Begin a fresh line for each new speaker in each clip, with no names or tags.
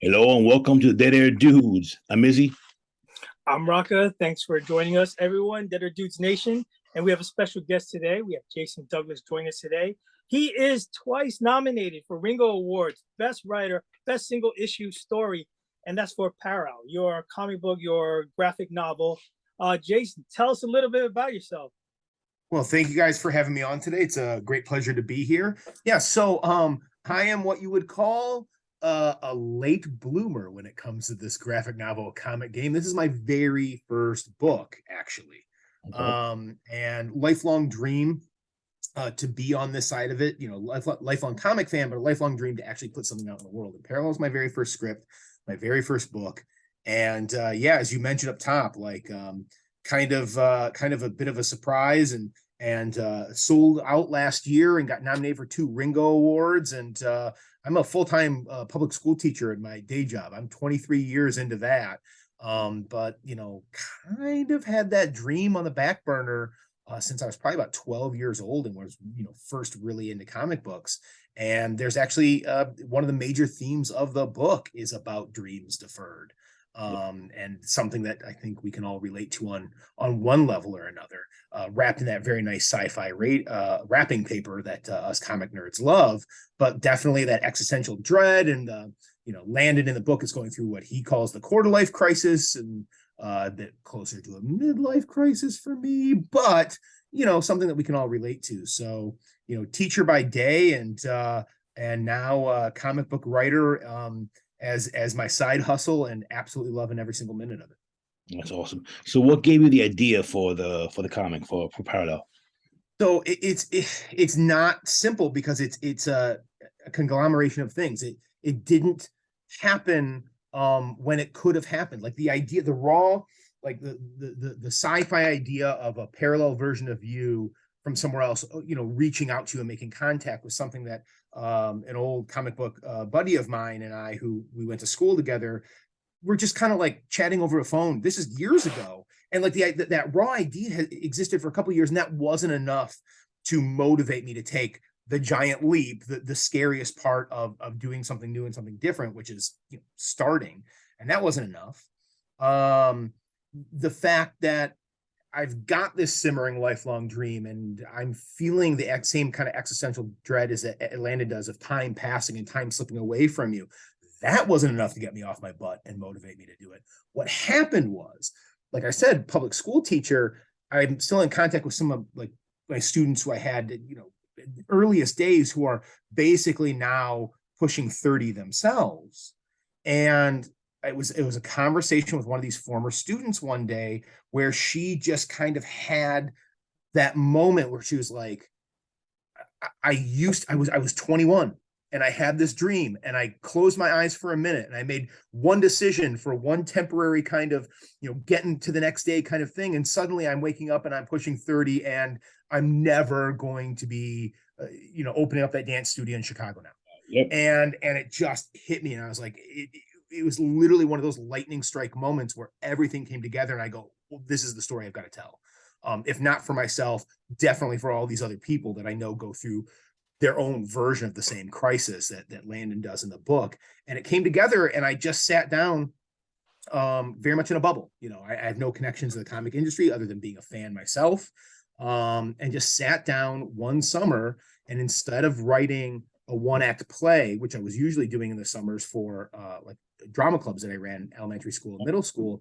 Hello and welcome to Dead Air Dudes. I'm Izzy.
I'm Raka. Thanks for joining us, everyone. Dead or Dudes Nation. And we have a special guest today. We have Jason Douglas joining us today. He is twice nominated for Ringo Awards, Best Writer, Best Single Issue Story, and that's for Paro, your comic book, your graphic novel. Jason, tell us a little bit about yourself.
Well, thank you guys for having me on today. It's a great pleasure to be here. Yeah, so I am what you would call a late bloomer when it comes to this graphic novel comic game. This is my very first book, actually. And lifelong dream to be on this side of it, lifelong comic fan, but a lifelong dream to actually put something out in the world. And Parallel is my very first script, my very first book. And yeah, as you mentioned up top, kind of a bit of a surprise and sold out last year and got nominated for 2 Ringo Awards. And I'm a full-time public school teacher in my day job. I'm 23 years into that. But kind of had that dream on the back burner since I was probably about 12 years old and was first really into comic books. And there's actually one of the major themes of the book is about dreams deferred. And something that I think we can all relate to on one level or another, wrapped in that very nice sci-fi wrapping paper that us comic nerds love, but definitely that existential dread. And Landon in the book is going through what he calls the quarter life crisis, and a bit closer to a midlife crisis for me, but something that we can all relate to. So teacher by day, and now comic book writer as my side hustle, and absolutely loving every single minute of it.
That's awesome. So what gave you the idea for the comic for Parallel?
So it's not simple because it's a conglomeration of things. It didn't happen when it could have happened. Like the idea, the raw, like the sci-fi idea of a parallel version of you from somewhere else, reaching out to you and making contact with something that an old comic book buddy of mine and I, who we went to school together, we're just kind of like chatting over a phone. This is years ago. And like that raw idea has existed for a couple of years, and that wasn't enough to motivate me to take the giant leap, the scariest part of doing something new and something different, which is starting. And that wasn't enough. The fact that I've got this simmering lifelong dream, and I'm feeling the same kind of existential dread as Atlanta does, of time passing and time slipping away from you. That wasn't enough to get me off my butt and motivate me to do it. What happened was, like I said, public school teacher, I'm still in contact with some of like my students who I had, in the earliest days, who are basically now pushing 30 themselves. And it was a conversation with one of these former students one day where she just kind of had that moment where she was like, I was 21 and I had this dream, and I closed my eyes for a minute and I made one decision for one temporary kind of, getting to the next day kind of thing. And suddenly I'm waking up and I'm pushing 30 and I'm never going to be, opening up that dance studio in Chicago now. Yep. And it just hit me. And I was like, it was literally one of those lightning strike moments where everything came together, and I go, well, this is the story I've got to tell. If not for myself, definitely for all these other people that I know go through their own version of the same crisis that Landon does in the book. And it came together, and I just sat down very much in a bubble. I have no connections to the comic industry other than being a fan myself, and just sat down one summer, and instead of writing a one-act play, which I was usually doing in the summers for like drama clubs that I ran elementary school and middle school,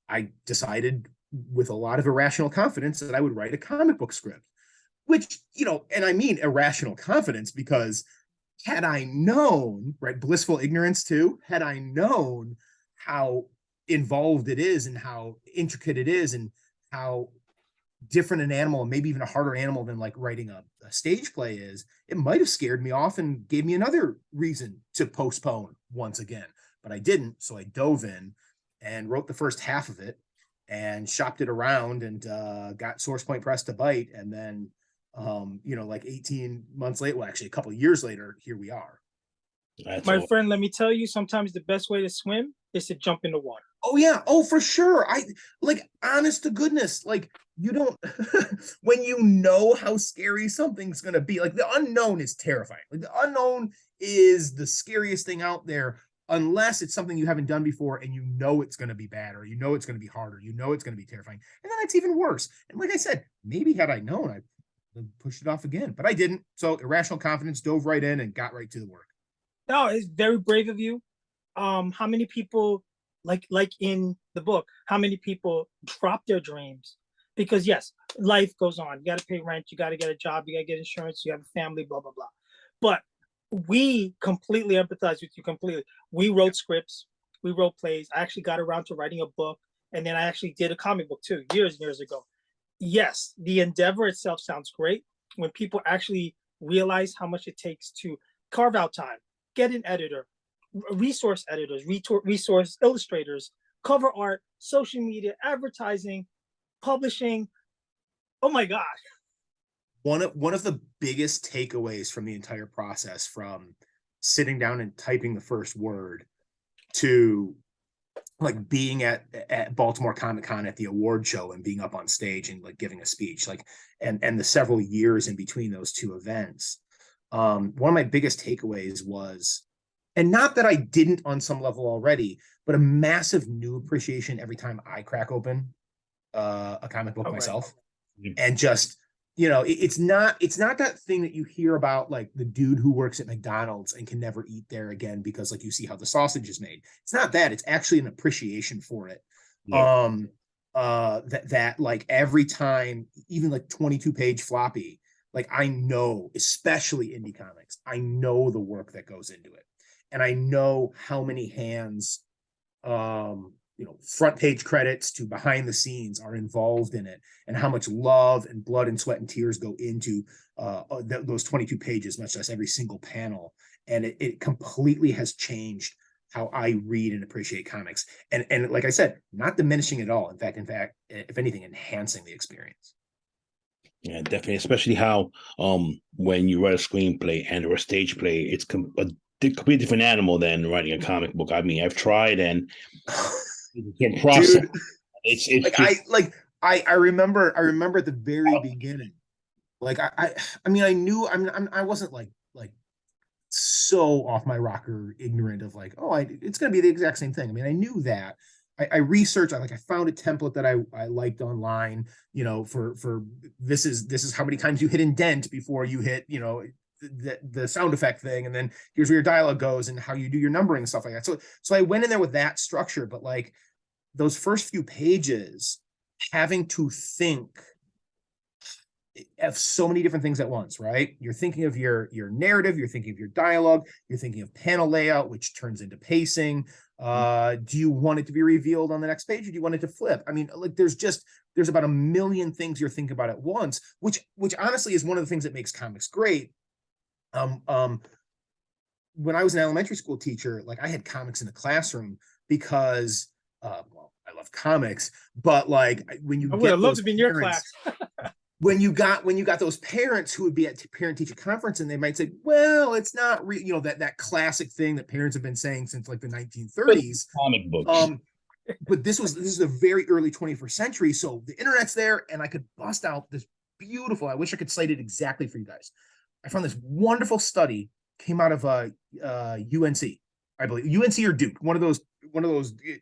I decided with a lot of irrational confidence that I would write a comic book script, which, and I mean irrational confidence, because had I known, right, blissful ignorance too, had I known how involved it is and how intricate it is and how different an animal, and maybe even a harder animal than like writing a stage play is, it might have scared me off and gave me another reason to postpone once again. But I didn't, so I dove in and wrote the first half of it and shopped it around, and got Source Point Press to bite. And then like 18 months later, well, actually a couple of years later, here we are.
My friend, let me tell you, sometimes the best way to swim is to jump in the water.
Oh yeah. Oh, for sure. I like, honest to goodness, like, you don't when you know how scary something's going to be, like the unknown is terrifying. Like the unknown is the scariest thing out there. unless it's something you haven't done before and you know it's going to be bad, or you know it's going to be harder, you know it's going to be terrifying, and then it's even worse. And like I said, maybe had I known, I pushed it off again, but I didn't. So irrational confidence, dove right in and got right to the work.
No, it's very brave of you. How many people, like in the book, how many people drop their dreams? Because yes, life goes on. You got to pay rent, you got to get a job, you got to get insurance, you have a family, blah blah blah. But we completely empathize with you completely. We wrote scripts, we wrote plays. I actually got around to writing a book, and then I actually did a comic book too, years and years ago. Yes, the endeavor itself sounds great. When people actually realize how much it takes to carve out time, get an editor, resource editors, resource illustrators, cover art, social media, advertising, publishing. Oh my God.
One of the biggest takeaways from the entire process, from sitting down and typing the first word to like being at Baltimore Comic Con at the award show and being up on stage and like giving a speech, like, and the several years in between those two events. One of my biggest takeaways was, and not that I didn't on some level already, but a massive new appreciation every time I crack open a comic book myself.
Right.
And just, it's not that thing that you hear about, like the dude who works at McDonald's and can never eat there again because like you see how the sausage is made. It's not that. It's actually an appreciation for it.
Yeah.
That like every time, even like 22-page floppy, like I know, especially indie comics, I know the work that goes into it. And I know how many hands, front page credits to behind the scenes are involved in it, and how much love and blood and sweat and tears go into those 22 pages, much less every single panel. And it completely has changed how I read and appreciate comics. And like I said, not diminishing at all. In fact, if anything, enhancing the experience.
Yeah, definitely. Especially how when you write a screenplay and or a stage play, it's a completely different animal than writing a comic book. I mean, I've tried and you can't process.
Dude,
it's
I remember at the very beginning, like I knew I wasn't like so off my rocker ignorant of like, oh, it's gonna be the exact same thing. I mean, I knew that. I researched, I found a template that I liked online, for this is how many times you hit indent before you hit, the sound effect thing, and then here's where your dialogue goes and how you do your numbering and stuff like that. So I went in there with that structure, but like those first few pages, having to think of so many different things at once, right? You're thinking of your narrative, you're thinking of your dialogue, you're thinking of panel layout, which turns into pacing. Do you want it to be revealed on the next page, or do you want it to flip? I mean, like there's about a million things you're thinking about at once, which honestly is one of the things that makes comics great. When I was an elementary school teacher, like I had comics in the classroom because well, I love comics, but like when you
I would have loved to be in your class.
when you got those parents who would be at parent-teacher conference and they might say, well, it's not that classic thing that parents have been saying since like the 1930s.
Comic books.
But this is a very early 21st century, so the internet's there, and I could bust out this beautiful, I wish I could cite it exactly for you guys. I found this wonderful study, came out of UNC, I believe, UNC or Duke, one of those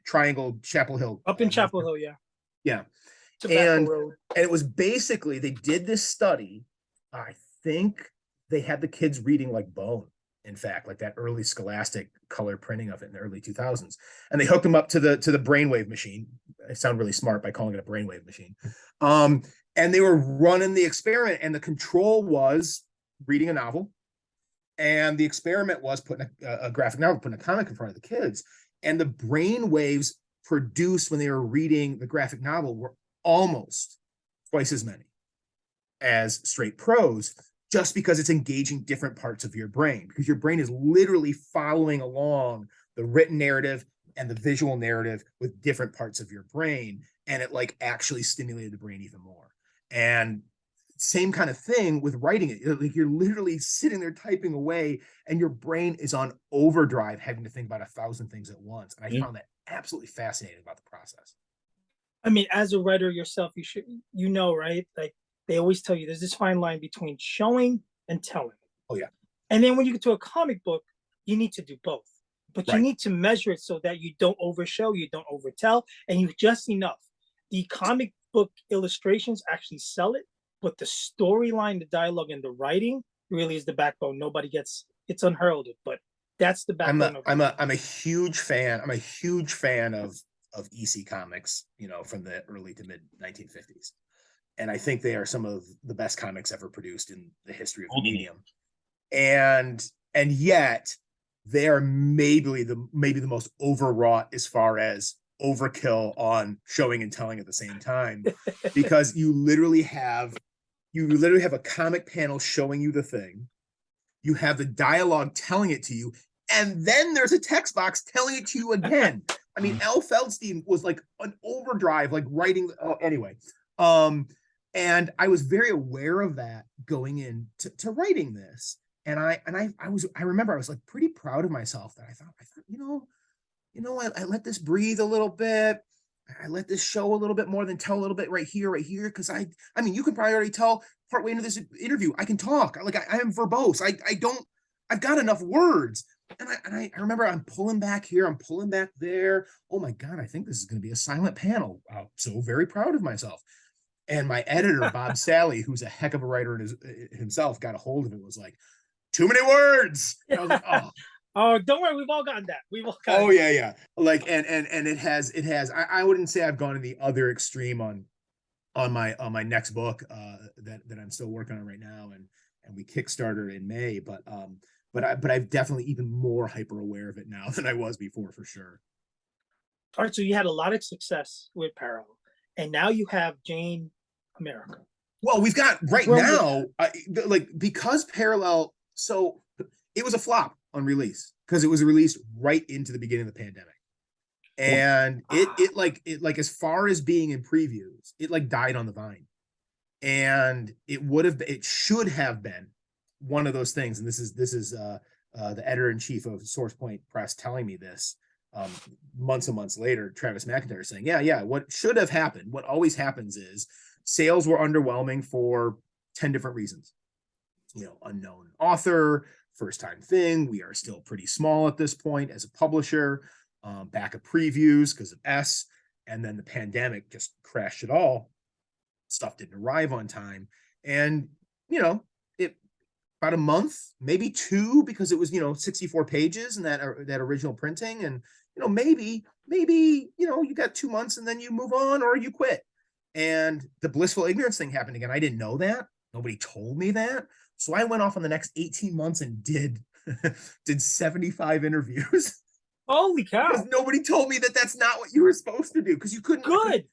triangle Chapel Hill.
Up in Chapel Hill, yeah.
Yeah.
And
it was basically, they did this study. I think they had the kids reading like Bone, in fact, like that early Scholastic color printing of it in the early 2000s. And they hooked them up to the brainwave machine. I sound really smart by calling it a brainwave machine. And they were running the experiment, and the control was reading a novel. And the experiment was putting a graphic novel, putting a comic in front of the kids. And the brain waves produced when they were reading the graphic novel were almost twice as many as straight prose, just because it's engaging different parts of your brain, because your brain is literally following along the written narrative and the visual narrative with different parts of your brain. And it like actually stimulated the brain even more. And same kind of thing with writing it. Like you're literally sitting there typing away and your brain is on overdrive, having to think about 1,000 things at once. And I found that absolutely fascinating about the process.
I mean, as a writer yourself, you should, right? Like they always tell you there's this fine line between showing and telling.
Oh yeah.
And then when you get to a comic book, you need to do both. but you need to measure it so that you don't overshow, you don't overtell, and you just enough. The comic book illustrations actually sell it, but the storyline, the dialogue, and the writing really is the backbone. Nobody gets it's unheralded, but that's the backbone.
I'm a huge fan. I'm a huge fan of EC comics, you know, from the early to mid 1950s. And I think they are some of the best comics ever produced in the history of the medium. And yet they are maybe the most overwrought as far as overkill on showing and telling at the same time, because you literally have a comic panel showing you the thing, you have the dialogue telling it to you, and then there's a text box telling it to you again. I mean, Al Feldstein was like an overdrive, like writing. Anyway, and I was very aware of that going into writing this, and I remember I was like pretty proud of myself that I thought I let this breathe a little bit. I let this show a little bit more than tell a little bit right here, because I mean, you can probably already tell partway into this interview, I can talk. Like I am verbose. I've got enough words. And I remember I'm pulling back here, I'm pulling back there. Oh my God, I think this is going to be a silent panel. I'm so very proud of myself. And my editor, Bob Sally, who's a heck of a writer himself, got a hold of it, was like, too many words. And I was like, oh.
Oh, don't worry, we've all gotten that. We've all gotten
yeah. Like, and it has, I wouldn't say I've gone to the other extreme on my next book that I'm still working on right now, and we Kickstarter in May, but I've definitely even more hyper aware of it now than I was before, for sure.
All right, so you had a lot of success with Parallel, and now you have Jane America.
Well, we've got right now, because Parallel, so it was a flop on release because it was released right into the beginning of the pandemic. And it as far as being in previews, it like died on the vine. And it should have been one of those things. And this is the editor-in-chief of SourcePoint Press telling me this months and months later. Travis McIntyre saying, yeah, what should have happened, what always happens is sales were underwhelming for 10 different reasons. Unknown author, first time thing. We are still pretty small at this point as a publisher. Back of previews because of S, and then the pandemic just crashed it all. Stuff didn't arrive on time, and it about a month, maybe two, because it was 64 pages and that original printing, and maybe you got 2 months and then you move on or you quit. And the blissful ignorance thing happened again. I didn't know that. Nobody told me that. So I went off on the next 18 months and did 75 interviews.
Holy cow.
Because nobody told me that that's not what you were supposed to do, because you couldn't.
Good.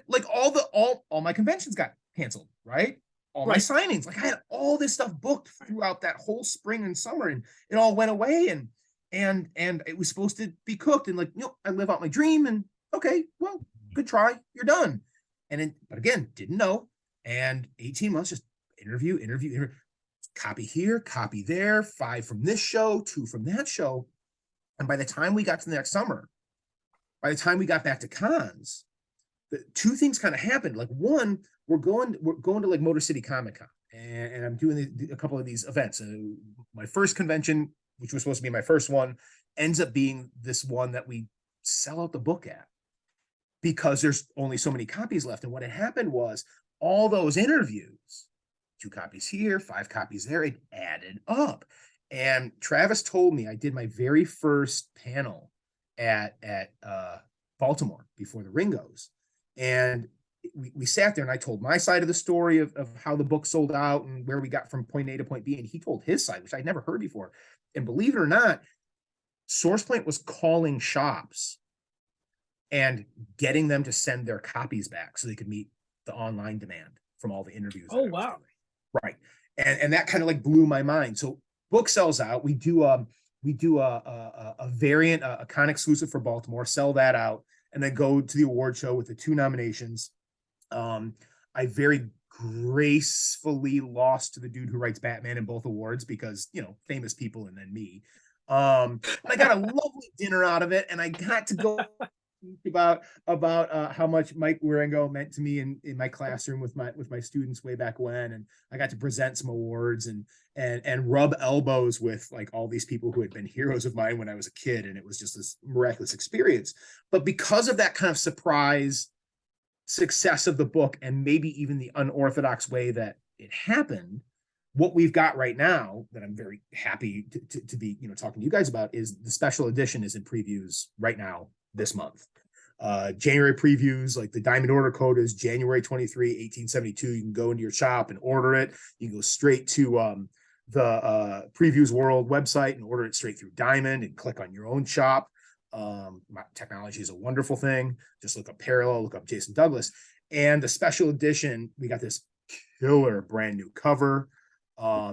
Like all my conventions got canceled, right? All my signings. Like I had all this stuff booked throughout that whole spring and summer, and it all went away, and it was supposed to be cooked, and I live out my dream, and okay, well, good try, you're done. But again, didn't know. And 18 months, just interview, copy here, copy there, 5 from this show, 2 from that show. And by the time we got to the next summer, by the time we got back to cons, the 2 things kind of happened. Like, one, we're going to like Motor City Comic Con, and I'm doing a couple of these events. My first convention, which was supposed to be my first one, ends up being this one that we sell out the book at, because there's only so many copies left. And what had happened was all those interviews, 2 copies here, 5 copies there, it added up. And Travis told me I did my very first panel at Baltimore before the Ringos. And we sat there, and I told my side of the story of how the book sold out and where we got from point A to point B. And he told his side, which I'd never heard before. And believe it or not, SourcePoint was calling shops and getting them to send their copies back so they could meet the online demand from all the interviews.
Oh, wow.
Right. And that kind of like blew my mind. So book sells out. We do a variant, a con exclusive for Baltimore, sell that out, and then go to the award show with the 2 nominations. I very gracefully lost to the dude who writes Batman in both awards, because famous people and then me. I got a lovely dinner out of it, and I got to go about how much Mike Ringo meant to me in my classroom with my students way back when, and I got to present some awards and rub elbows with like all these people who had been heroes of mine when I was a kid, and it was just this miraculous experience. But because of that kind of surprise success of the book, and maybe even the unorthodox way that it happened, what we've got right now that I'm very happy to be talking to you guys about is the special edition is in previews right now this month. January previews, like the diamond order code is January 23, 1872. You can go into your shop and order it. You can go straight to the Previews World website and order it straight through Diamond and click on your own shop. Technology is a wonderful thing. Just look up Parallel, look up Jason Douglas. And the special edition, we got this killer brand new cover.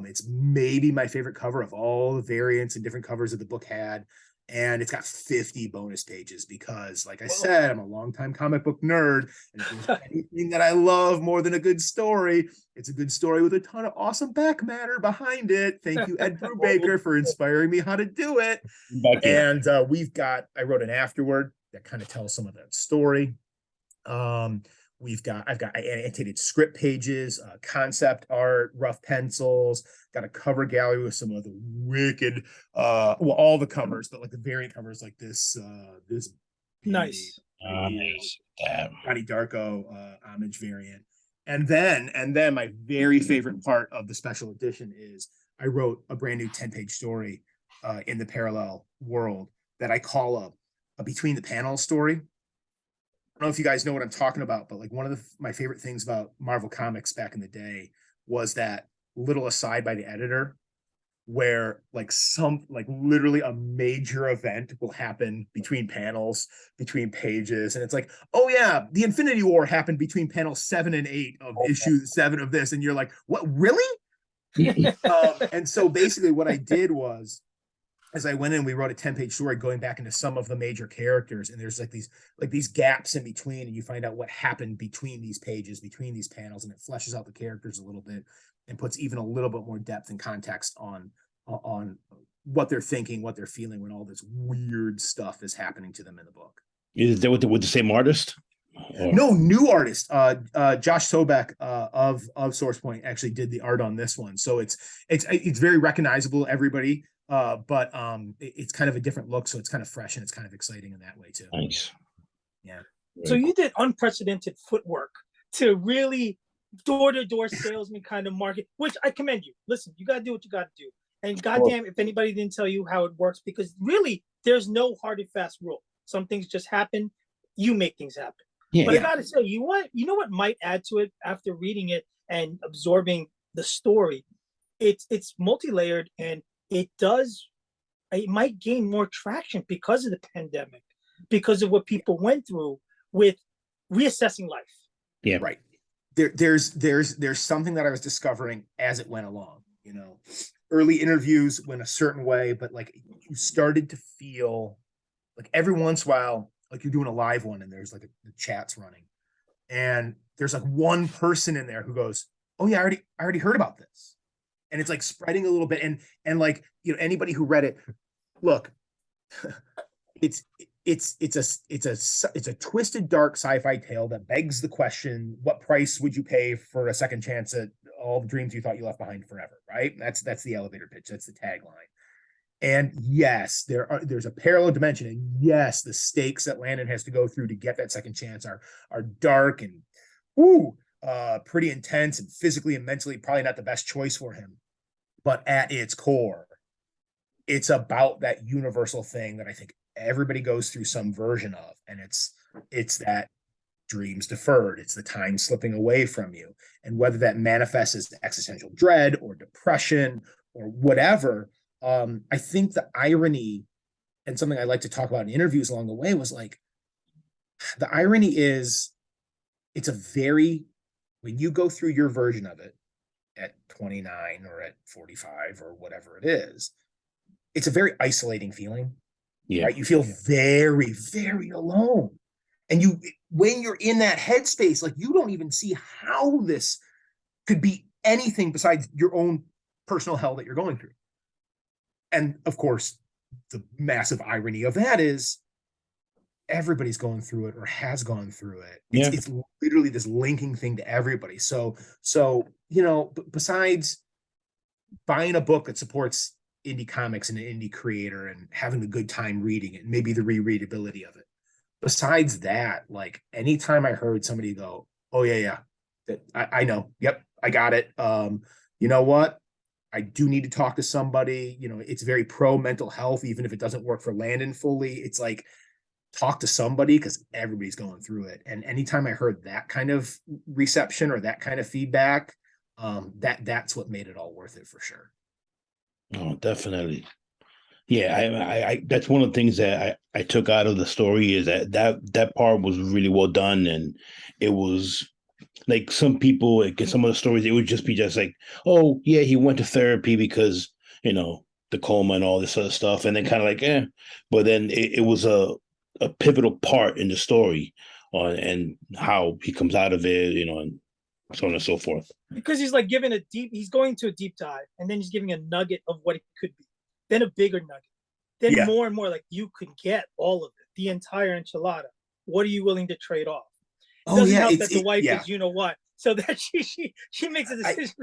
It's maybe my favorite cover of all the variants and different covers that the book had. And it's got 50 bonus pages because, like I said, I'm a longtime comic book nerd. And if there's anything that I love more than a good story, it's a good story with a ton of awesome back matter behind it. Thank you, Ed Brubaker, for inspiring me how to do it. And I wrote an afterword that kind of tells some of that story. I've got annotated script pages, concept art, rough pencils, got a cover gallery with some of the wicked, all the covers, but like the variant covers like this
nice.
Johnny Darko homage variant. And then my very favorite part of the special edition is I wrote a brand new 10-page story in the Parallel world that I call a between the panels story. I don't know if you guys know what I'm talking about, but like one of my favorite things about Marvel Comics back in the day was that little aside by the editor where like literally a major event will happen between panels, between pages. And it's like, oh yeah, the Infinity War happened between panels 7 and 8 of issue 7 of this. And you're like, what, really? And so basically what I did was, as I went in, we wrote a 10-page story going back into some of the major characters, and there's like these gaps in between, and you find out what happened between these pages, between these panels, and it fleshes out the characters a little bit and puts even a little bit more depth and context on what they're thinking, what they're feeling when all this weird stuff is happening to them in the book.
Is that with the same artist?
Or? No, new artist. Josh Sobek of Source Point actually did the art on this one, so it's very recognizable, everybody. But it's kind of a different look, so it's kind of fresh and it's kind of exciting in that way too.
Nice.
Yeah.
So you did unprecedented footwork to really door-to-door salesman kind of market, which I commend you. Listen, you got to do what you got to do. And goddamn, if anybody didn't tell you how it works, because really there's no hard and fast rule. Some things just happen. You make things happen. Yeah, but I got to say, you know what might add to it after reading it and absorbing the story? It's multi-layered, and it might gain more traction because of the pandemic, because of what people went through with reassessing life.
Yeah,
right. There's something that I was discovering as it went along. Early interviews went a certain way, but like you started to feel like every once in a while, like you're doing a live one and there's like the chat's running, and there's like one person in there who goes, "Oh yeah, I already heard about this." And it's like spreading a little bit, and like anybody who read it, look, it's a twisted, dark sci-fi tale that begs the question: what price would you pay for a second chance at all the dreams you thought you left behind forever? Right? That's the elevator pitch. That's the tagline. And yes, there's a parallel dimension, and yes, the stakes that Landon has to go through to get that second chance are dark and pretty intense, and physically and mentally probably not the best choice for him. But at its core, it's about that universal thing that I think everybody goes through some version of, and it's that dreams deferred. It's the time slipping away from you, and whether that manifests as existential dread or depression or whatever. I think the irony, and something I like to talk about in interviews along the way, was like, the irony is, when you go through your version of it at 29 or at 45 or whatever it is, it's a very isolating feeling. Yeah. Right? You feel very, very alone. And when you're in that headspace, like you don't even see how this could be anything besides your own personal hell that you're going through. And of course, the massive irony of that is everybody's going through it or has gone through it.
Yeah.
It's literally this linking thing to everybody. So besides buying a book that supports indie comics and an indie creator and having a good time reading it, and maybe the rereadability of it. Besides that, like anytime I heard somebody go, "Oh yeah, that I know, yep, I got it." You know what? I do need to talk to somebody. It's very pro mental health, even if it doesn't work for Landon fully. It's like talk to somebody because everybody's going through it. And anytime I heard that kind of reception or that kind of feedback, that's what made it all worth it for sure.
Oh, definitely. Yeah, I that's one of the things that I took out of the story is that part was really well done, and it was like some people, like in some of the stories, it would just be just like, oh yeah, he went to therapy because the coma and all this other stuff, and then kind of like, but then it was a pivotal part in the story on and how he comes out of it, and so on and so forth.
Because he's like giving he's going to a deep dive, and then he's giving a nugget of what it could be, then a bigger nugget, then more and more, like you could get all of it, the entire enchilada. What are you willing to trade off? It doesn't help that the wife is what, so that she makes a decision.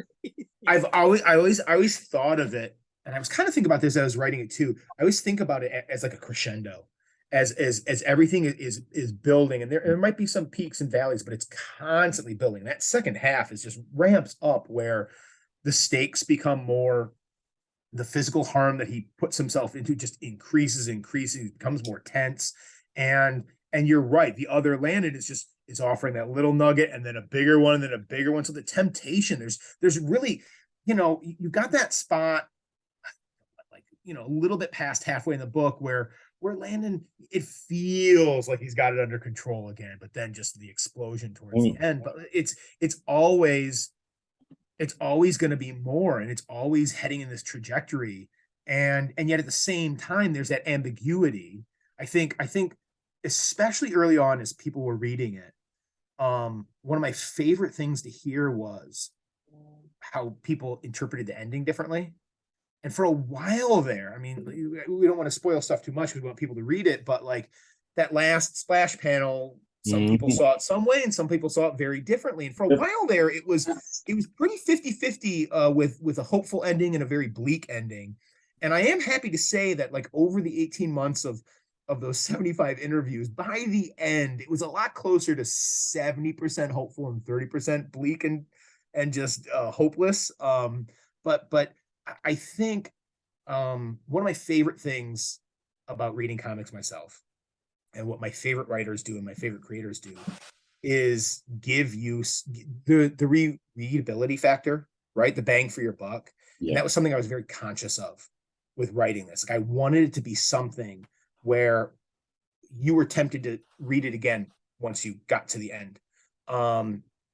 I always thought of it, and I was kind of thinking about this as I was writing it too. I always think about it as like a crescendo, as everything is building, and there might be some peaks and valleys, but it's constantly building. That second half is just ramps up where the stakes become more, the physical harm that he puts himself into just increases, becomes more tense. And you're right, the other Landon is offering that little nugget and then a bigger one and then a bigger one. So the temptation, there's really, you got that spot like, a little bit past halfway in the book where Landon, it feels like he's got it under control again, but then just the explosion towards the end. But it's always going to be more, and it's always heading in this trajectory. And yet at the same time, there's that ambiguity. I think especially early on as people were reading it, one of my favorite things to hear was how people interpreted the ending differently. And for a while there, I mean, we don't want to spoil stuff too much because we want people to read it, but like that last splash panel, some people saw it some way and some people saw it very differently. And for a while there, it was pretty 50-50 with a hopeful ending and a very bleak ending. And I am happy to say that like over the 18 months of those 75 interviews, by the end, it was a lot closer to 70% hopeful and 30% bleak and just hopeless. But I think one of my favorite things about reading comics myself, and what my favorite writers do and my favorite creators do, is give you the readability factor, right? The bang for your buck. Yeah. And that was something I was very conscious of with writing this. Like I wanted it to be something where you were tempted to read it again once you got to the end.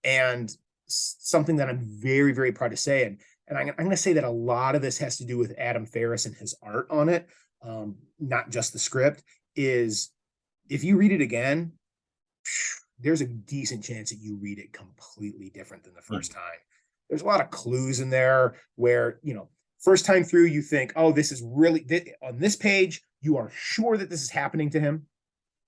And something that I'm very, very proud to say, and I'm going to say that a lot of this has to do with Adam Ferris and his art on it, not just the script, is if you read it again, there's a decent chance that you read it completely different than the first time. There's a lot of clues in there where, first time through, you think, oh, this is really, on this page, you are sure that this is happening to him.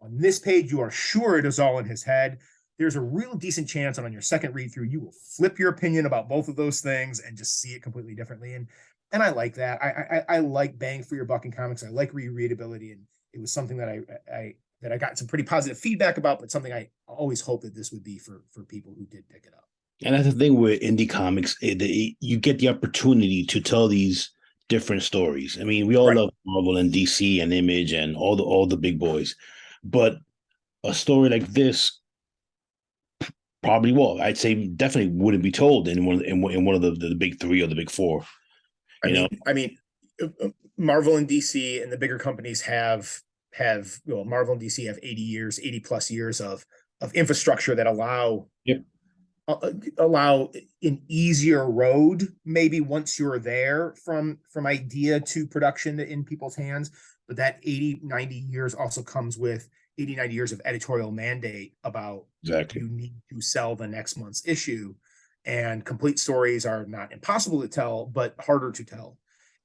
On this page, you are sure it is all in his head. There's a real decent chance that on your second read through, you will flip your opinion about both of those things and just see it completely differently. And I like that. I like bang for your buck in comics. I like rereadability. And it was something that I got some pretty positive feedback about, but something I always hope that this would be for people who did pick it up.
And that's the thing with indie comics, you get the opportunity to tell these different stories. I mean, we all love Marvel and DC and Image and all the big boys, but a story like this probably I'd say definitely wouldn't be told in one of the big three or the big four.
I mean, Marvel and DC and the bigger companies have Marvel and DC have 80 plus years of infrastructure that allow an easier road, maybe once you're there from idea to production in people's hands. But that 80-90 years also comes with 80-90 years of editorial mandate about you need to sell the next month's issue. And complete stories are not impossible to tell, but harder to tell.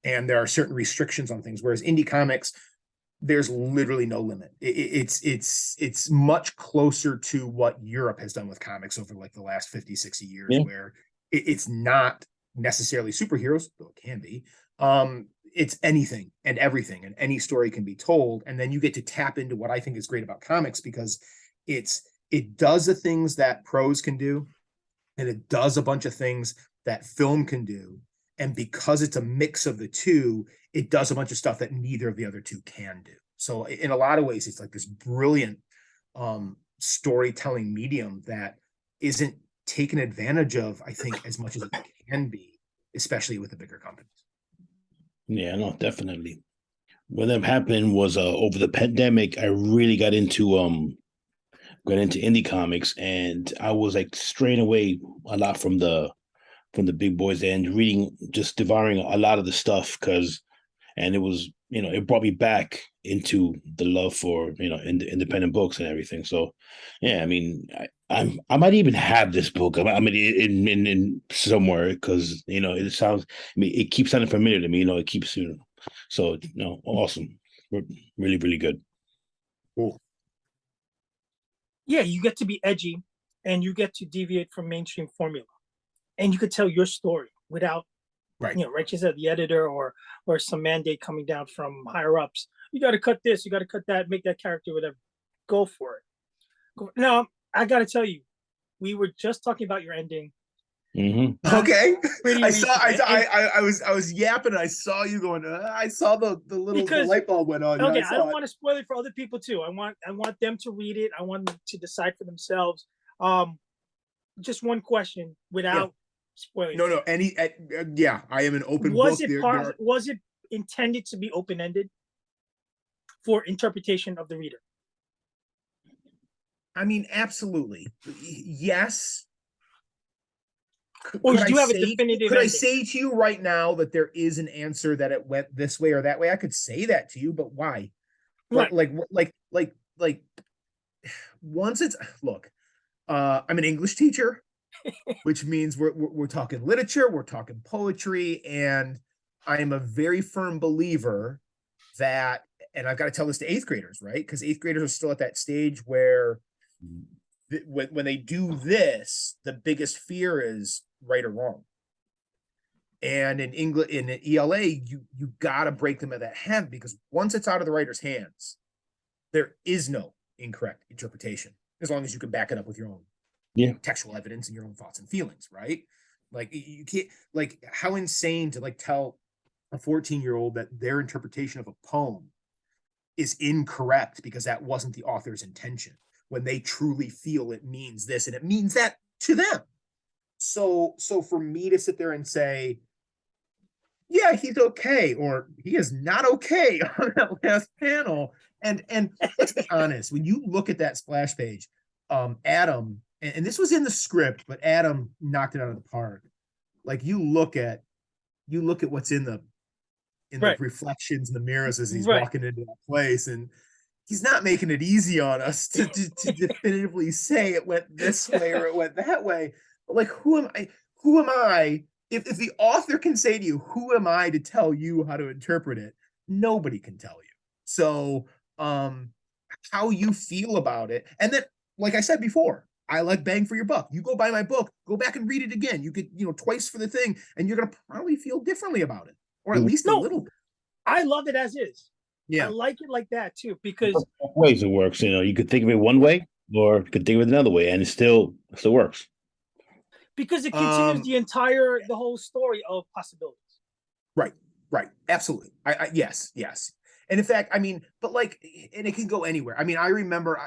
And there are certain restrictions on things. Whereas indie comics, there's literally no limit. It's much closer to what Europe has done with comics over like the last 50, 60 years,
Yeah.
where it's not necessarily superheroes, though it can be. It's anything and everything, and any story can be told. And then you get to tap into what I think is great about comics, because it does the things that prose can do, and it does a bunch of things that film can do. And because it's a mix of the two, it does a bunch of stuff that neither of the other two can do. So in a lot of ways, it's like this brilliant storytelling medium that isn't taken advantage of, I think, as much as it can be, especially with the bigger companies.
Yeah, no, definitely. What that happened was over the pandemic, I really got into indie comics, and I was like straying away a lot from the big boys and reading, just devouring a lot of the stuff, because and it was, it brought me back into the love for, independent books and everything. So yeah, I mean, I might even have this book. I mean, in somewhere, because it sounds. I mean, it keeps sounding familiar to me. It keeps So awesome, really, really good.
Cool.
Yeah, you get to be edgy, and you get to deviate from mainstream formula, and you could tell your story without,
Right.
Right, you said the editor or some mandate coming down from higher ups. You got to cut this, you got to cut that, make that character whatever. Go for it. Now, I got to tell you, we were just talking about your ending.
Mm-hmm.
Okay.
I saw.
I was yapping. And I saw you going. I saw the little the light bulb went on.
Okay, I don't want to spoil it for other people too. I want them to read it. I want them to decide for themselves. Just one question without spoiling.
No. Yeah, I am an open book.
Was it intended to be open ended for interpretation of the reader?
I mean, absolutely. Yes.
Or do you have a definitive
ending? I say to you right now that there is an answer that it went this way or that way? I could say that to you, but why? Right. Like once it's look, I'm an English teacher, which means we're talking literature, we're talking poetry, and I am a very firm believer that, and I've got to tell this to eighth graders, right? Because eighth graders are still at that stage where when they do this, the biggest fear is right or wrong. And in English, in ELA, you gotta break them of that habit, because once it's out of the writer's hands, there is no incorrect interpretation, as long as you can back it up with your own textual evidence and your own thoughts and feelings, right? Like you can't, like, how insane to like tell a 14-year-old that their interpretation of a poem is incorrect because that wasn't the author's intention, when they truly feel it means this and it means that to them. So for me to sit there and say, yeah, he's okay, or he is not okay on that last panel. And let's be honest, when you look at that splash page, Adam, and this was in the script, but Adam knocked it out of the park. Like you look at what's in the reflections in the mirrors as he's walking into that place, and he's not making it easy on us to definitively say it went this way or it went that way. But like, who am I? If the author can say to you, who am I to tell you how to interpret it? Nobody can tell you. So how you feel about it. And then, like I said before, I like bang for your buck. You go buy my book, go back and read it again. You get, twice for the thing, and you're going to probably feel differently about it, or at least a little bit.
I love it as is.
Yeah.
I like it like that too, because
ways it works. You could think of it one way, or you could think of it another way, and it still works.
Because it continues the whole story of possibilities.
Right. Absolutely. Yes. And in fact, I mean, but like, and it can go anywhere. I mean, I remember,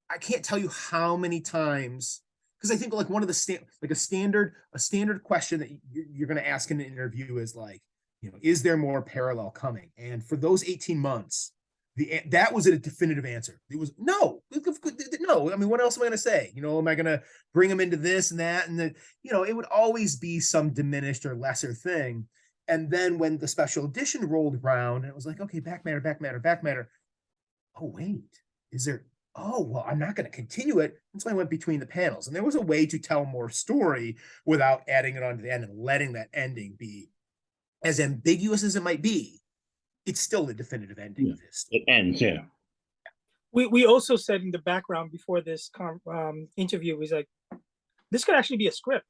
I can't tell you how many times, because I think like one of the a standard question that you're going to ask in an interview is like, is there more parallel coming? And for those 18 months, that was a definitive answer. It was no. I mean, what else am I going to say? Am I going to bring them into this and that? And it would always be some diminished or lesser thing. And then when the special edition rolled around, it was like, okay, back matter. Oh, wait, is there? Oh, well, I'm not going to continue it. That's why I went between the panels. And there was a way to tell more story without adding it onto the end and letting that ending be as ambiguous as it might be. it's still the definitive ending
Yeah.
of this.
It ends, yeah.
We also said in the background before this interview, was like, this could actually be a script.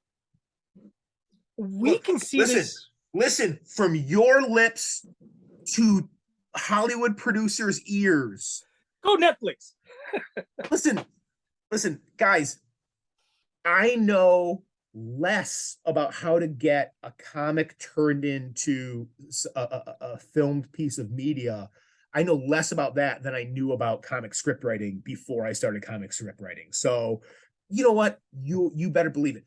We can see this.
Listen, from your lips to Hollywood producers' ears.
Go Netflix.
Listen, guys, I know less about how to get a comic turned into a filmed piece of media. I know less about that than I knew about comic script writing before I started comic script writing. So, you know what? You better believe it.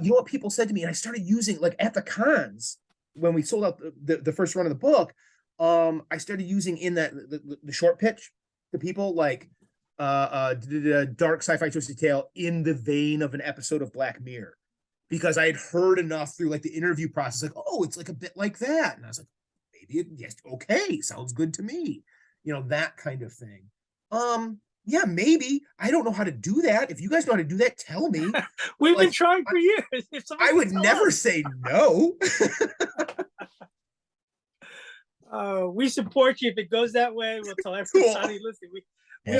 You know what people said to me, and I started using, like, at the cons when we sold out the first run of the book. I started using in that the short pitch to people, like, dark sci-fi twisted tale in the vein of an episode of Black Mirror, because I had heard enough through, like, the interview process, like, oh, it's like a bit like that, and I was like, maybe yes, okay, sounds good to me, that kind of thing. Yeah, maybe. I don't know how to do that. If you guys know how to do that, tell me.
We've been trying for years.
I would never say no.
We support you. If it goes that way, we'll tell everybody. Cool. Listen, we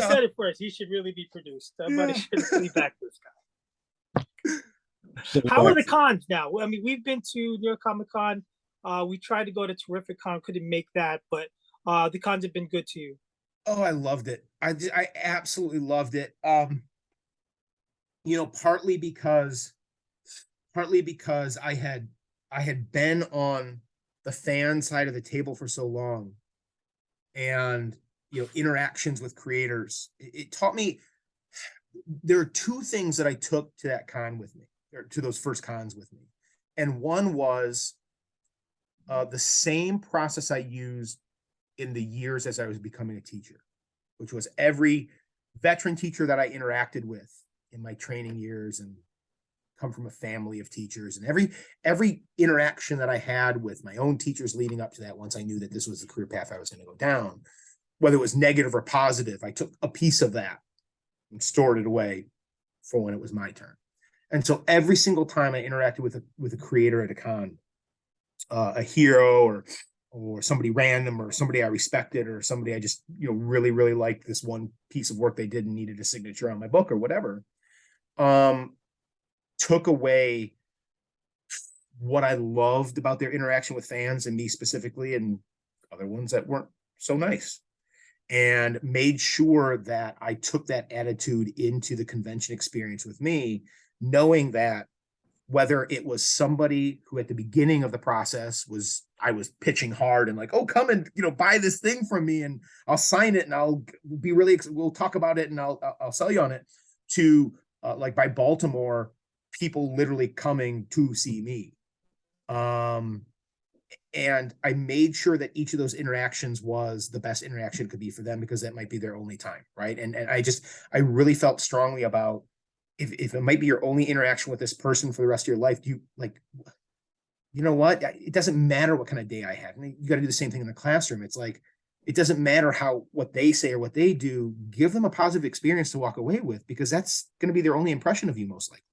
said it first. He should really be produced. Somebody should really back this guy. So, how are the cons now? I mean, we've been to New York Comic Con. We tried to go to Terrific Con, couldn't make that, but the cons have been good to you.
Oh, I loved it. I absolutely loved it. Partly because I had been on the fan side of the table for so long, and interactions with creators. It taught me. There are two things that I took to that con with me, or to those first cons with me, and one was the same process I used in the years as I was becoming a teacher, which was every veteran teacher that I interacted with in my training years, and come from a family of teachers, and every interaction that I had with my own teachers leading up to that, once I knew that this was the career path I was going to go down, whether it was negative or positive, I took a piece of that and stored it away for when it was my turn. And so every single time I interacted with a creator at a con, a hero or somebody random, or somebody I respected, or somebody I just really, really liked this one piece of work they did and needed a signature on my book or whatever, took away what I loved about their interaction with fans and me specifically, and other ones that weren't so nice, and made sure that I took that attitude into the convention experience with me, knowing that whether it was somebody who at the beginning of the process I was pitching hard and like, oh, come and buy this thing from me and I'll sign it and I'll be we'll talk about it and I'll sell you on it, to like by Baltimore, people literally coming to see me. And I made sure that each of those interactions was the best interaction it could be for them, because that might be their only time, right? And I really felt strongly about, if it might be your only interaction with this person for the rest of your life, you know what? It doesn't matter what kind of day I had. I mean, you got to do the same thing in the classroom. It's like, it doesn't matter what they say or what they do. Give them a positive experience to walk away with, because that's going to be their only impression of you, most likely.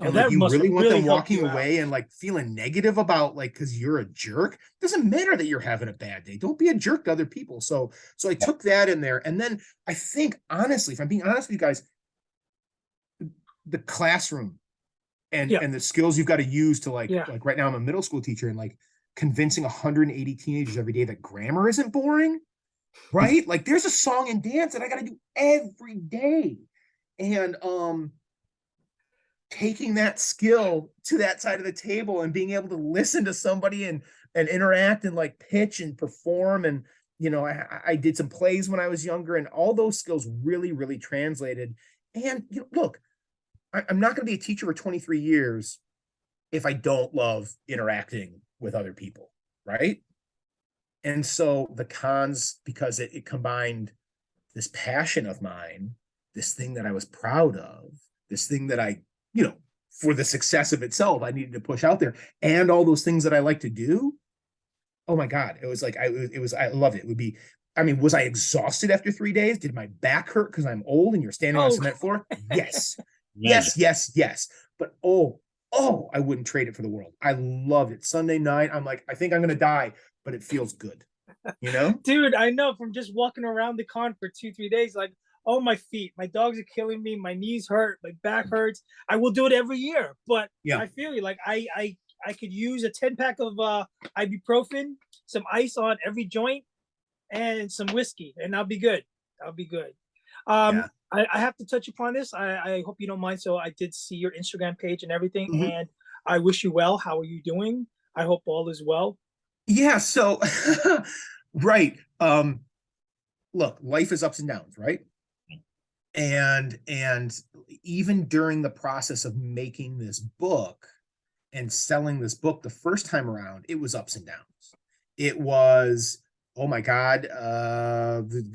And like, you really want them walking away and like feeling negative about, like, because you're a jerk. It doesn't matter that you're having a bad day. Don't be a jerk to other people. So I took that in there. And then I think, honestly, if I'm being honest with you guys, the classroom and the skills you've got to use to like right now I'm a middle school teacher, and like convincing 180 teenagers every day that grammar isn't boring, right? Like, there's a song and dance that I got to do every day. And taking that skill to that side of the table and being able to listen to somebody and interact and like pitch and perform. And, I did some plays when I was younger, and all those skills really, really translated. And look, I'm not going to be a teacher for 23 years if I don't love interacting with other people, right? And so the cons, because it combined this passion of mine, this thing that I was proud of, this thing that I, for the success of itself, I needed to push out there, and all those things that I like to do. Oh my God. It was like, I loved it. It would be, was I exhausted after 3 days? Did my back hurt because I'm old and you're standing on a cement floor? Yes. Yes. But I wouldn't trade it for the world. I loved it. Sunday night, I'm like, I think I'm going to die, but it feels good. you know?
Dude, I know from just walking around the con for 2, 3 days, like, oh, my feet, my dogs are killing me, my knees hurt, my back hurts. I will do it every year, but
Yeah.
I feel you. Like, I could use a 10 pack of ibuprofen, some ice on every joint, and some whiskey, and I'll be good. I'll be good.
Yeah.
I have to touch upon this. I hope you don't mind. So I did see your Instagram page and everything,
Mhm.
and I wish you well. How are you doing? I hope all is well.
Yeah. So, right. Look, life is ups and downs, right? And even during the process of making this book and selling this book the first time around, it was ups and downs. It was, oh my God,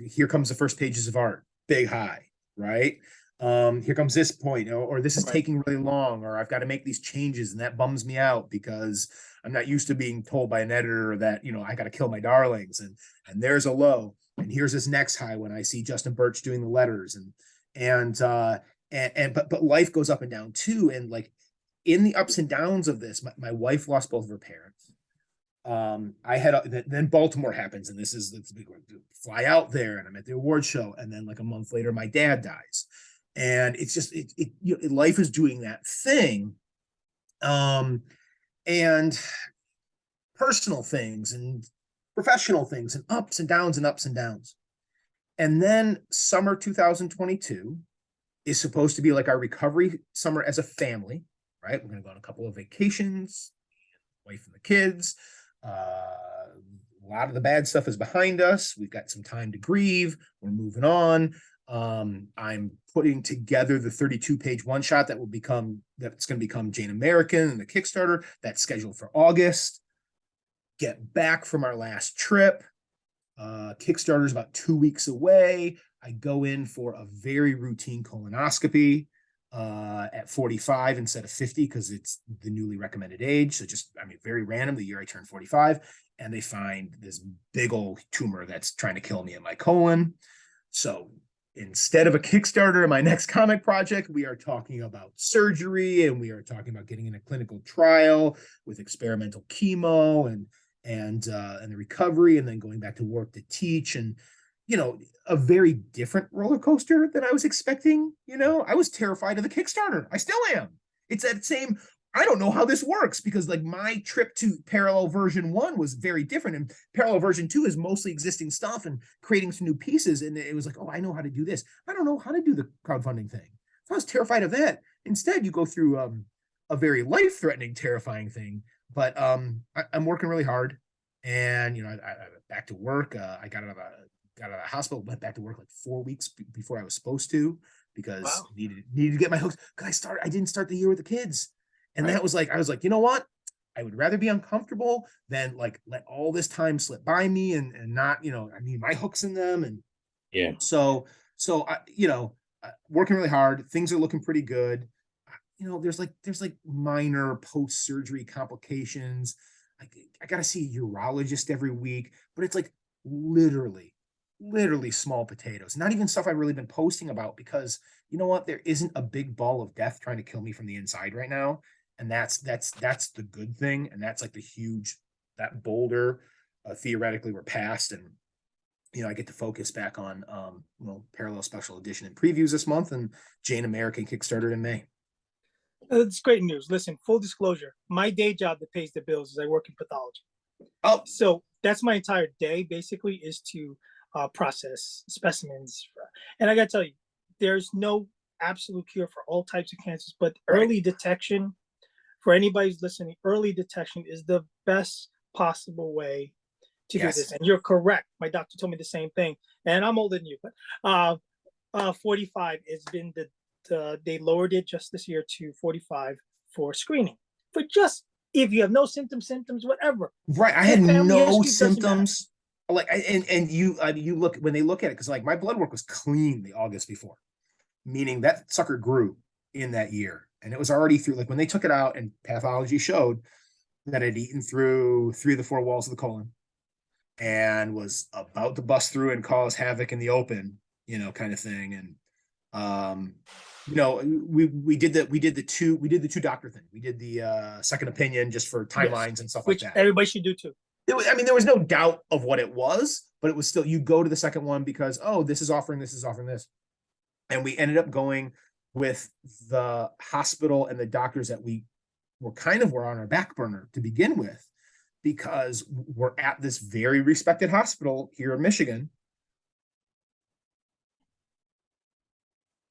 here comes the first pages of art, big high, right? Here comes this point, or this is
Right.
taking really long, or I've got to make these changes, and that bums me out because I'm not used to being told by an editor that, I got to kill my darlings, and there's a low, and here's this next high when I see Justin Birch doing the letters, but life goes up and down too, and like in the ups and downs of this, my wife lost both of her parents. I had then Baltimore happens, and this is the big one. Fly out there, and I'm at the award show, and then like a month later, my dad dies, and it's just life is doing that thing, and personal things and professional things, and ups and downs and ups and downs, and then summer 2022 is supposed to be like our recovery summer as a family, right? We're going to go on a couple of vacations, wife and the kids. A lot of the bad stuff is behind us. We've got some time to grieve. We're moving on. I'm putting together the 32-page one shot that's going to become Jane American and the Kickstarter that's scheduled for August. Get back from our last trip. Kickstarter is about 2 weeks away. I go in for a very routine colonoscopy at 45 instead of 50 because it's the newly recommended age. So very random, the year I turned 45, and they find this big old tumor that's trying to kill me in my colon. So instead of a Kickstarter in my next comic project, we are talking about surgery, and we are talking about getting in a clinical trial with experimental chemo and the recovery, and then going back to work to teach, and a very different roller coaster than I was expecting. I was terrified of the Kickstarter. I still am. It's that same, I don't know how this works, because like my trip to parallel version 1 was very different, and parallel version 2 is mostly existing stuff and creating some new pieces. And it was like, oh, I know how to do this. I don't know how to do the crowdfunding thing. So I was terrified of that. Instead, you go through a very life-threatening, terrifying thing. But I'm working really hard, and I back to work. I got out of the hospital, went back to work like 4 weeks before I was supposed to, because
Wow.
needed to get my hooks. Because I didn't start the year with the kids, and
Right.
that was like, I was like, you know what? I would rather be uncomfortable than like let all this time slip by me and not, I need my hooks in them. And
Yeah.
so I, working really hard. Things are looking pretty good. There's like minor post-surgery complications. I got to see a urologist every week, but it's like literally small potatoes. Not even stuff I've really been posting about, because you know what? There isn't a big ball of death trying to kill me from the inside right now. And that's the good thing. And that's like that boulder, theoretically we're past. And I get to focus back on parallel special edition and previews this month, and Jane American Kickstarter in May.
It's great news. Listen, full disclosure, my day job that pays the bills is I work in pathology.
Oh,
So that's my entire day, basically, is to process specimens. And I got to tell you, there's no absolute cure for all types of cancers, but early detection, for anybody who's listening, early detection is the best possible way to do this. And you're correct. My doctor told me the same thing. And I'm older than you, but 45 has been they lowered it just this year to 45 for screening. For just, if you have no symptoms, whatever.
Right. I had no symptoms. Like, and you look, when they look at it, because like my blood work was clean the August before, meaning that sucker grew in that year. And it was already through, like when they took it out and pathology showed that it had eaten through 3 of the 4 walls of the colon and was about to bust through and cause havoc in the open, kind of thing. And we did the two doctor thing. We did the second opinion just for timelines and stuff like that.
Everybody should do too.
there was no doubt of what it was, but it was still, you go to the second one because, oh, this is offering this. And we ended up going with the hospital and the doctors that we were on our back burner to begin with, because we're at this very respected hospital here in Michigan.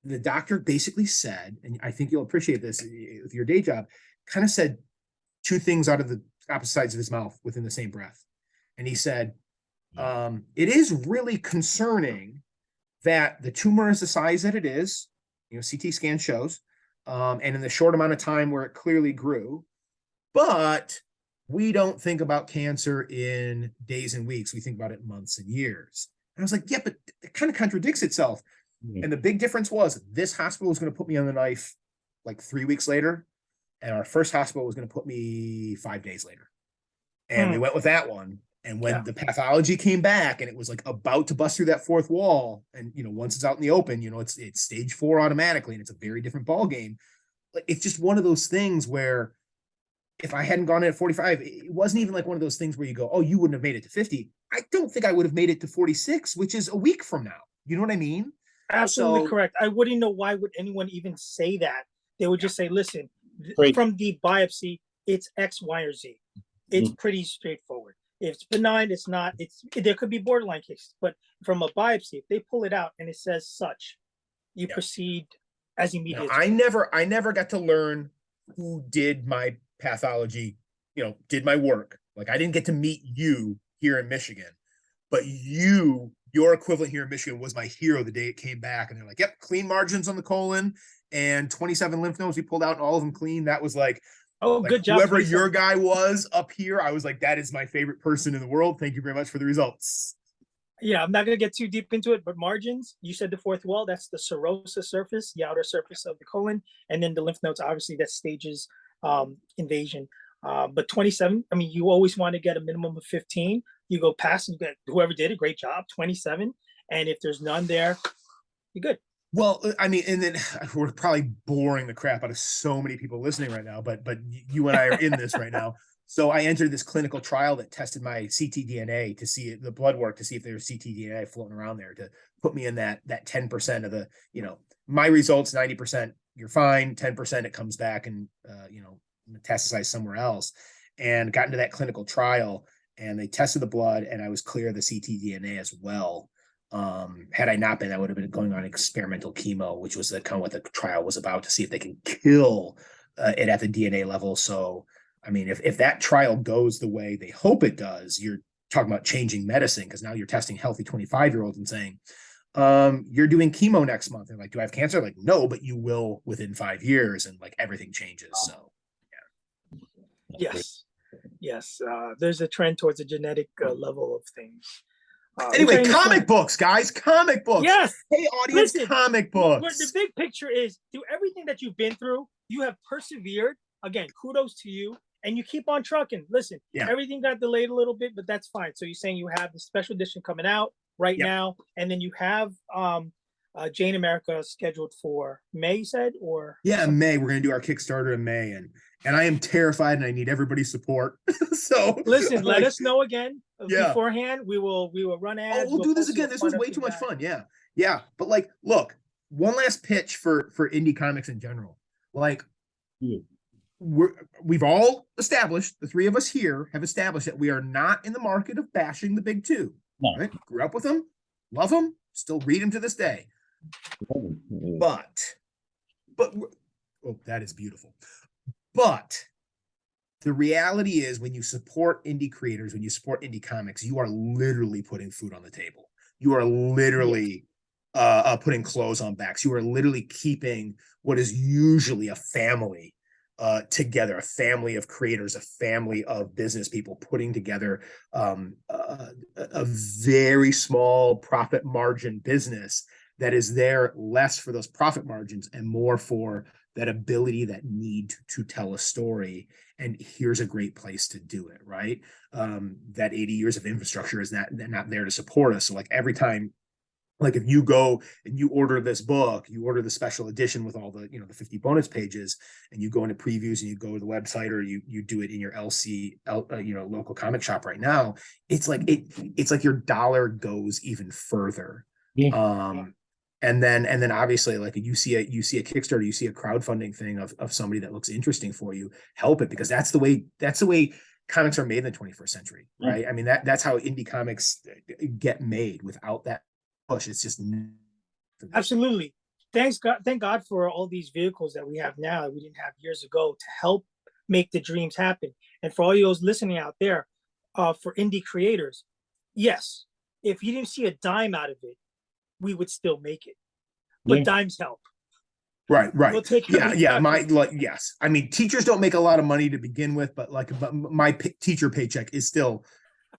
The doctor basically said, and I think you'll appreciate this with your day job, kind of said two things out of the opposite sides of his mouth within the same breath. And he said, it is really concerning that the tumor is the size that it is, CT scan shows, and in the short amount of time where it clearly grew, but we don't think about cancer in days and weeks. We think about it in months and years. And I was like, yeah, but it kind of contradicts itself. And the big difference was this hospital was going to put me on the knife like 3 weeks later, and our first hospital was going to put me 5 days later. And we went with that one. And when the pathology came back and it was like about to bust through that fourth wall, and once it's out in the open, it's stage 4 automatically, and it's a very different ball game. Like, it's just one of those things where if I hadn't gone in at 45, it wasn't even like one of those things where you go, oh, you wouldn't have made it to 50. I don't think I would have made it to 46, which is a week from now. You know what I mean?
Absolutely correct. I wouldn't know why would anyone even say that. They would just say, listen, from the biopsy, it's X, Y, or Z. It's pretty straightforward. If it's benign, it's not. There could be borderline cases, but from a biopsy, if they pull it out and it says such, you proceed as immediately.
I never got to learn who did my pathology, did my work. Like, I didn't get to meet you here in Michigan, but your equivalent here in Michigan was my hero the day it came back. And they're like, yep, clean margins on the colon and 27 lymph nodes we pulled out, and all of them clean. That was like,
good job.
Whoever your guy was up here, I was like, that is my favorite person in the world. Thank you very much for the results.
Yeah, I'm not going to get too deep into it, but margins, you said the fourth wall, that's the serosa surface, the outer surface of the colon. And then the lymph nodes, obviously, that stages invasion. But 27, I mean, you always want to get a minimum of 15. You go past and you get whoever did a great job, 27. And if there's none there, you're good.
Well, I mean, and then we're probably boring the crap out of so many people listening right now, but you and I are in this right now. So I entered this clinical trial that tested my ctDNA to see the blood work, to see if there's ctDNA floating around there, to put me in that 10% of the, my results, 90%, you're fine. 10% it comes back and, metastasize somewhere else, and got into that clinical trial, and they tested the blood, and I was clear of the ctDNA as well. Had I not been, I would have been going on experimental chemo, which was kind of what the trial was about, to see if they can kill it at the DNA level. So, I mean, if that trial goes the way they hope it does, you're talking about changing medicine, because now you're testing healthy 25-year-olds and saying, you're doing chemo next month. And like, do I have cancer? Like, no, but you will within 5 years, and like everything changes. So,
Yes. There's a trend towards a genetic level of things.
Anyway, comic books, guys, comic books.
Yes.
Hey, audience, listen, comic books.
But the big picture is, through everything that you've been through, you have persevered. Again, kudos to you. And you keep on trucking. Listen, everything got delayed a little bit, but that's fine. So you're saying you have the special edition coming out right now, and then you have Jane America scheduled for May, you said? Or
May. We're going to do our Kickstarter in May, and I am terrified, and I need everybody's support. So
listen, let us know again beforehand. We will run ads.
We'll do this again. This was way too much fun. Yeah. But like, look, one last pitch for indie comics in general. Like, we've all established, the three of us here have established, that we are not in the market of bashing the big two. No. Right? Grew up with them, love them, still read them to this day. But that is beautiful. But the reality is, when you support indie creators, when you support indie comics, you are literally putting food on the table. You are literally putting clothes on backs. You are literally keeping what is usually a family together, a family of creators, a family of business people, putting together a very small profit margin business that is there less for those profit margins and more for that ability, that need to tell a story. And here's a great place to do it, right? That 80 years of infrastructure is not there to support us. So like, every time Like if you go and you order this book, you order the special edition with all the, you know, the 50 bonus pages, and you go into previews and you go to the website, or you do it in your you know, local comic shop right now, it's like it's like your dollar goes even further.
Yeah.
And then obviously, like you see a Kickstarter, you see a crowdfunding thing of somebody that looks interesting for you, help it, because that's the way comics are made in the 21st century, right?
Yeah.
I mean, that's how indie comics get made. Without that push, it's just
Absolutely. Thank God for all these vehicles that we have now that we didn't have years ago to help make the dreams happen. And for all you those listening out there, for indie creators, yes, if you didn't see a dime out of it, we would still make it. But
Yeah.
dimes help.
Right.
We'll take care of
Yeah.
that.
Yes. I mean, teachers don't make a lot of money to begin with, but my teacher paycheck is still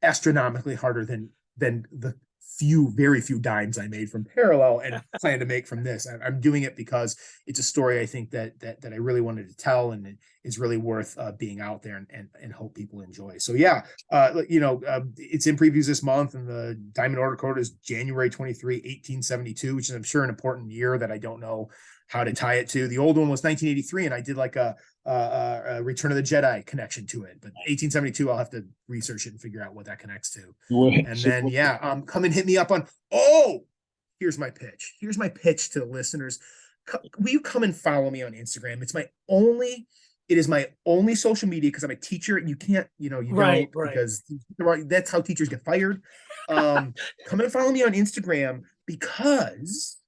astronomically harder than the very few dimes I made from Parallel and plan to make from this. I'm doing it because it's a story I think that I really wanted to tell, and it is really worth being out there and hope people enjoy. So yeah, it's in previews this month, and the Diamond Order code is January 23, 1872, which is, I'm sure, an important year that I don't know how to tie it to. The old one was 1983, and I did like a Return of the Jedi connection to it, but 1872, I'll have to research it and figure out what that connects to. And then come and hit me up on, here's my pitch to the listeners. Will you come and follow me on Instagram? It is my only social media, because I'm a teacher. You can't, you
Right.
because that's how teachers get fired. Come and follow me on Instagram, because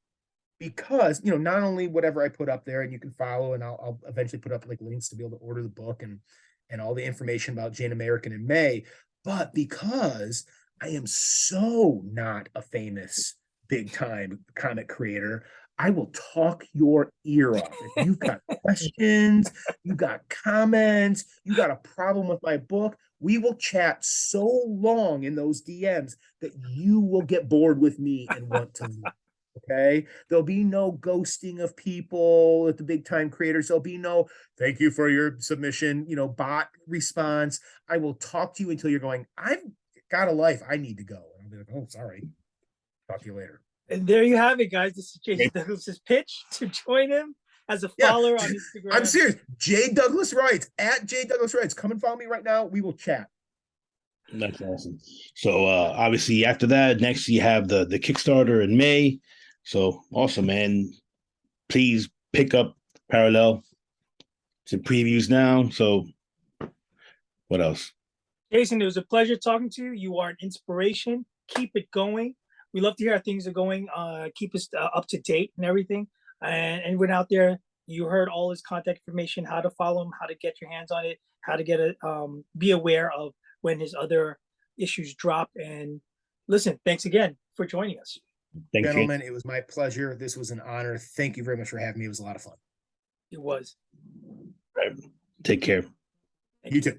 not only whatever I put up there, and you can follow, and I'll eventually put up like links to be able to order the book and all the information about Jane American in May, but because I am so not a famous big time comic creator, I will talk your ear off. If you've got questions, you got comments, you got a problem with my book, we will chat so long in those DMs that you will get bored with me and want to leave. Okay, there'll be no ghosting of people at the big time creators. There'll be no thank you for your submission, bot response. I will talk to you until you're going, I've got a life, I need to go. And I'll be like, oh, sorry. Talk to you later.
And there you have it, guys. This is Jason Douglas's pitch to join him as a follower on Instagram.
I'm serious. J Douglas Writes, at J Douglas Writes. Come and follow me right now. We will chat.
That's awesome. So obviously after that, next you have the Kickstarter in May. So awesome, man. Please pick up Parallel. It's in previews now. So what else?
Jason, it was a pleasure talking to you. You are an inspiration. Keep it going. We love to hear how things are going. Keep us up to date and everything. And anyone out there, you heard all his contact information, how to follow him, how to get your hands on it, how to get it, be aware of when his other issues drop. And listen, thanks again for joining us.
Thank
Gentlemen, it was my pleasure. This was an honor. Thank you very much for having me. It was a lot of fun.
It was.
Right. Take care.
You too.